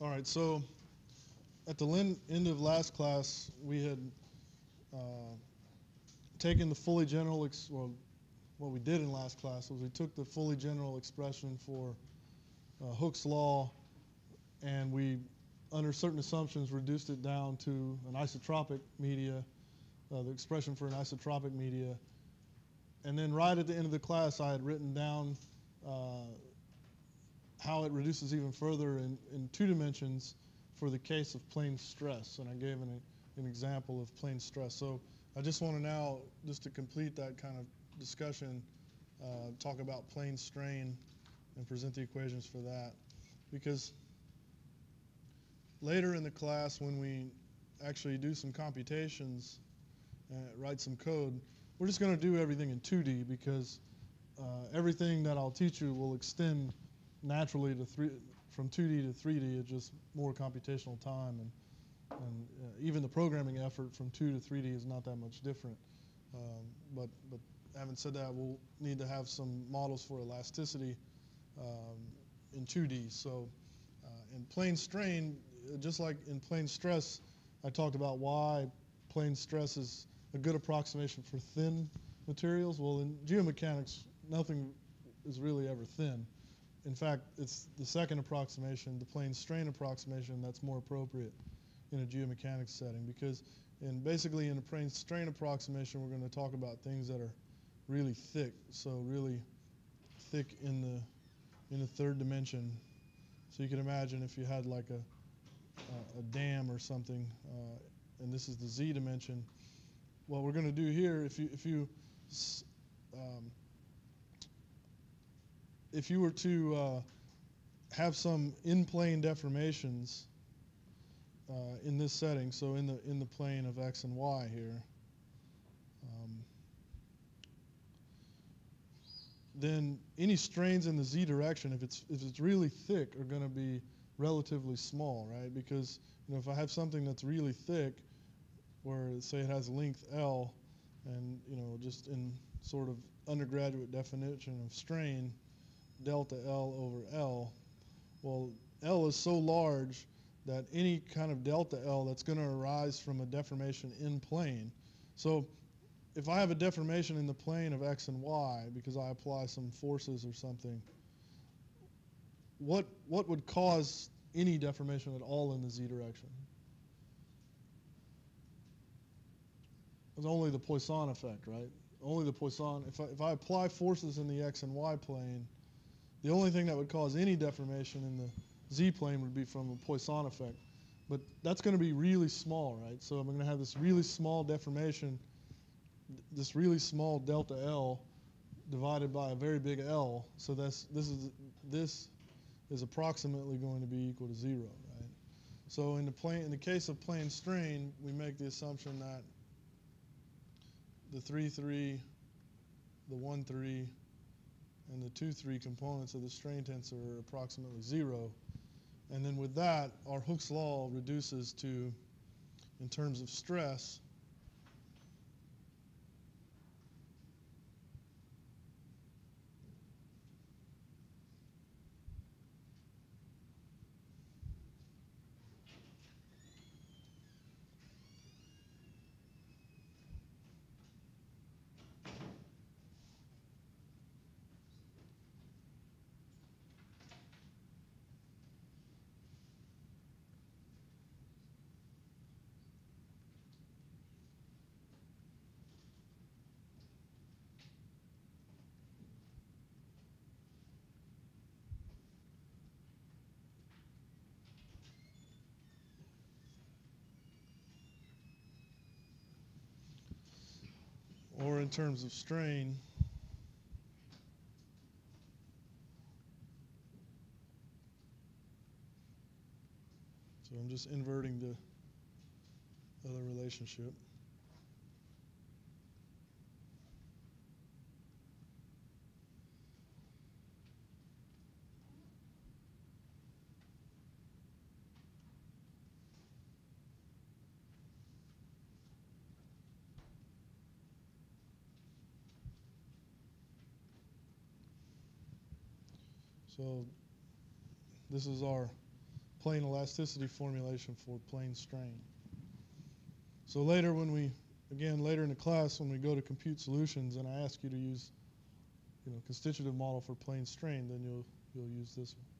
All right, so at the end of last class, we had uh, taken the fully general, well, what we did in last class was we took the fully general expression for Hooke's law, and we, under certain assumptions, reduced it down to an isotropic media, the expression for an isotropic media. And then right at the end of the class, I had written down how it reduces even further in 2 dimensions for the case of plane stress. And I gave an example of plane stress. So I just want to now, just to complete that kind of discussion, talk about plane strain and present the equations for that. Because later in the class, when we actually do some computations, write some code, we're just going to do everything in 2D because everything that I'll teach you will extend naturally to from 2D to 3D. It's just more computational time, and even the programming effort from 2 to 3D is not that much different. But having said that, we'll need to have some models for elasticity in 2D. So in plane strain, just like in plane stress, I talked about why plane stress is a good approximation for thin materials. Well, in geomechanics, nothing is really ever thin. In fact, it's the second approximation, the plane strain approximation, that's more appropriate in a geomechanics setting, because basically in a plane strain approximation, we're going to talk about things that are really thick, so really thick in the third dimension. So you can imagine if you had like a dam or something, and this is the z dimension. What we're going to do here, if you were to have some in-plane deformations in this setting, so in the plane of x and y here, then any strains in the z direction, if it's really thick, are going to be relatively small, right? Because if I have something that's really thick, where say it has length L, and just in sort of undergraduate definition of strain, delta L over L, well, L is so large that any kind of delta L that's going to arise from a deformation in plane. So if I have a deformation in the plane of x and y because I apply some forces or something, what would cause any deformation at all in the z direction? It's only the Poisson effect, right? Only the Poisson. If I apply forces in the x and y plane, the only thing that would cause any deformation in the z plane would be from a Poisson effect. But that's going to be really small, right? So I'm going to have this really small deformation, this really small delta L divided by a very big L. So this is approximately going to be equal to 0, right? So in the case of plane strain, we make the assumption that the 3,3, the 1,3, and the 2,3 components of the strain tensor are approximately 0. And then with that, our Hooke's law reduces to, in terms of stress, or in terms of strain, so I'm just inverting the other relationship. So this is our plane elasticity formulation for plane strain. So later later in the class when we go to compute solutions and I ask you to use constitutive model for plane strain, then you'll use this one.